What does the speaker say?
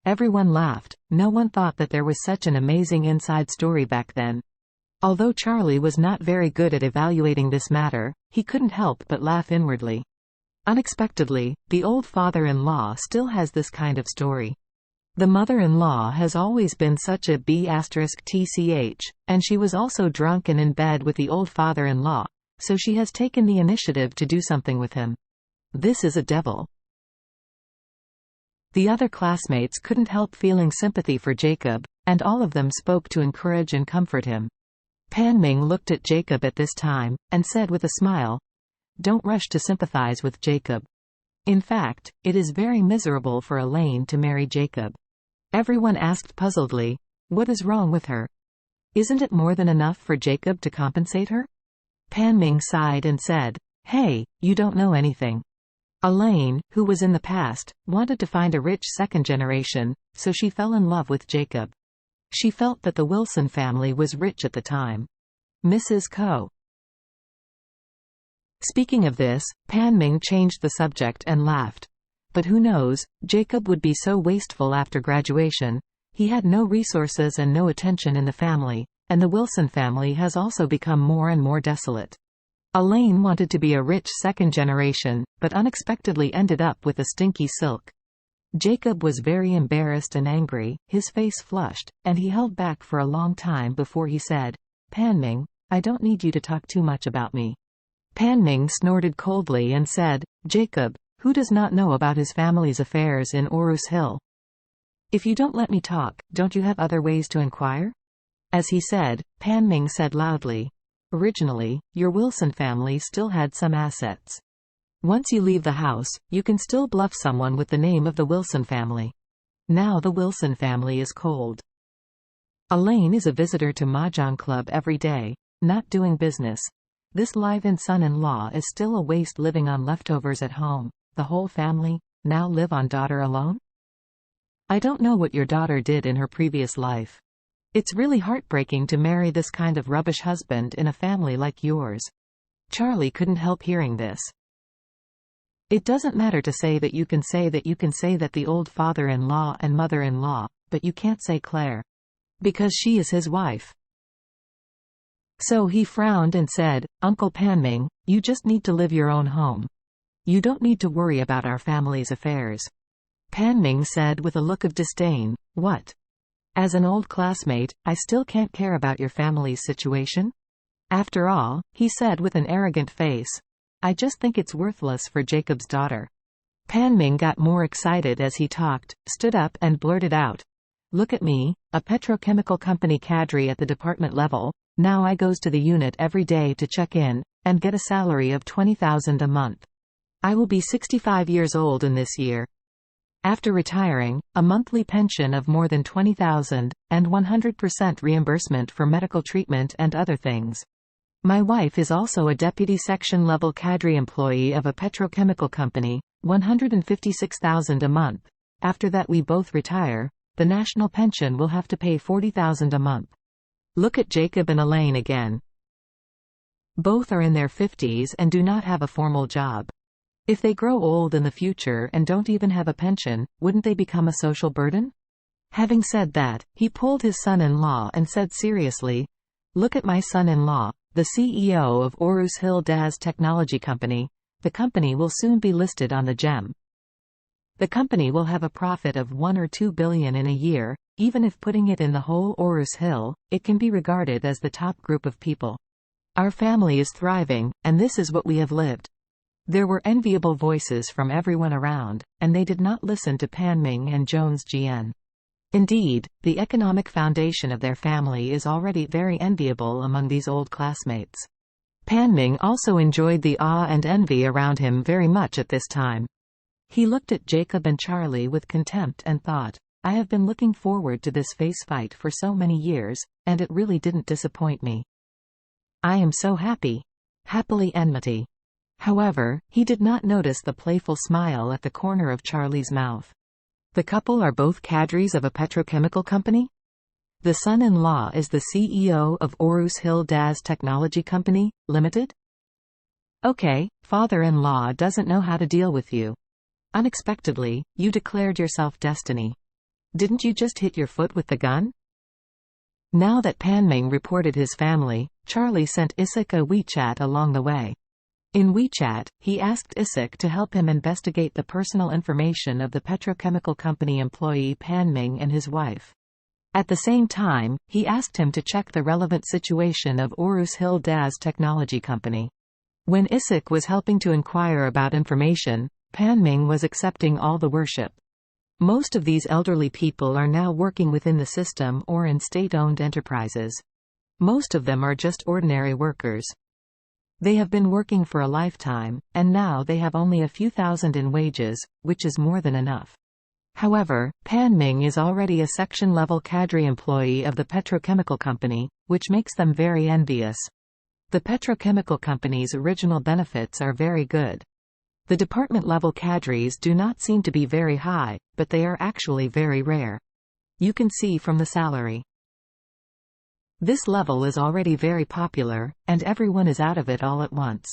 Everyone laughed. No one thought that there was such an amazing inside story back then. Although Charlie was not very good at evaluating this matter, he couldn't help but laugh inwardly. Unexpectedly, the old father-in-law still has this kind of story. The mother-in-law has always been such a b*tch, and she was also drunk and in bed with the old father-in-law, so she has taken the initiative to do something with him. This is a devil. The other classmates couldn't help feeling sympathy for Jacob, and all of them spoke to encourage and comfort him. Pan Ming looked at Jacob at this time, and said with a smile, "Don't rush to sympathize with Jacob. In fact, it is very miserable for Elaine to marry Jacob." Everyone asked puzzledly, "What is wrong with her? Isn't it more than enough for Jacob to compensate her?" Pan Ming sighed and said, "Hey, you don't know anything. Elaine, who was in the past, wanted to find a rich second generation, so she fell in love with Jacob. She felt that the Wilson family was rich at the time." Mrs. Ko. Speaking of this, Pan Ming changed the subject and laughed. But who knows, Jacob would be so wasteful after graduation. He had no resources and no attention in the family, and the Wilson family has also become more and more desolate. Elaine wanted to be a rich second generation, but unexpectedly ended up with a stinky silk. Jacob was very embarrassed and angry, his face flushed, and he held back for a long time before he said, "Pan Ming, I don't need you to talk too much about me." Pan Ming snorted coldly and said, "Jacob, who does not know about his family's affairs in Orus Hill? If you don't let me talk, don't you have other ways to inquire?" As he said, Pan Ming said loudly, "Originally, your Wilson family still had some assets. Once you leave the house, you can still bluff someone with the name of the Wilson family. Now the Wilson family is cold. Elaine is a visitor to Mahjong Club every day, not doing business. This live-in son-in-law is still a waste living on leftovers at home. The whole family now live on daughter alone? I don't know what your daughter did in her previous life. It's really heartbreaking to marry this kind of rubbish husband in a family like yours." Charlie couldn't help hearing this. "It doesn't matter to say that you can say that the old father-in-law and mother-in-law, but you can't say Claire. Because she is his wife." So he frowned and said, "Uncle Pan Ming, you just need to live your own home. You don't need to worry about our family's affairs." Pan Ming said with a look of disdain, "What? As an old classmate, I still can't care about your family's situation? After all," he said with an arrogant face, "I just think it's worthless for Jacob's daughter." Pan Ming got more excited as he talked, stood up and blurted out, "Look at me, a petrochemical company cadre at the department level. Now I goes to the unit every day to check in, and get a salary of 20,000 a month. I will be 65 years old in this year. After retiring, a monthly pension of more than 20,000, and 100% reimbursement for medical treatment and other things. My wife is also a deputy section-level cadre employee of a petrochemical company, 156,000 a month. After that we both retire. The national pension will have to pay 40,000 a month." Look at Jacob and Elaine again. Both are in their 50s and do not have a formal job. If they grow old in the future and don't even have a pension, wouldn't they become a social burden? Having said that, he pulled his son-in-law and said seriously, "Look at my son-in-law, the CEO of Orus Hill DAS Technology Company. The company will soon be listed on the GEM. The company will have a profit of 1 or 2 billion in a year. Even if putting it in the whole Orus Hill, it can be regarded as the top group of people. Our family is thriving, and this is what we have lived." There were enviable voices from everyone around, and they did not listen to Pan Ming and Jones Jian. Indeed, the economic foundation of their family is already very enviable among these old classmates. Pan Ming also enjoyed the awe and envy around him very much at this time. He looked at Jacob and Charlie with contempt and thought, "I have been looking forward to this face fight for so many years, and it really didn't disappoint me. I am so happy." Happily enmity. However, he did not notice the playful smile at the corner of Charlie's mouth. The couple are both cadres of a petrochemical company? The son-in-law is the CEO of Orus Hill DAS Technology Company, Limited? Okay, father-in-law doesn't know how to deal with you. Unexpectedly, you declared yourself destiny. Didn't you just hit your foot with the gun? Now that Panming reported his family, Charlie sent Isik a WeChat along the way. In WeChat, he asked Isik to help him investigate the personal information of the petrochemical company employee Panming and his wife. At the same time, he asked him to check the relevant situation of Orus Hill Das Technology Company. When Isik was helping to inquire about information, Panming was accepting all the worship. Most of these elderly people are now working within the system or in state-owned enterprises. Most of them are just ordinary workers. They have been working for a lifetime, and now they have only a few thousand in wages, which is more than enough. However, Panming is already a section-level cadre employee of the petrochemical company, which makes them very envious. The petrochemical company's original benefits are very good. The department-level cadres do not seem to be very high, but they are actually very rare. You can see from the salary. This level is already very popular, and everyone is out of it all at once.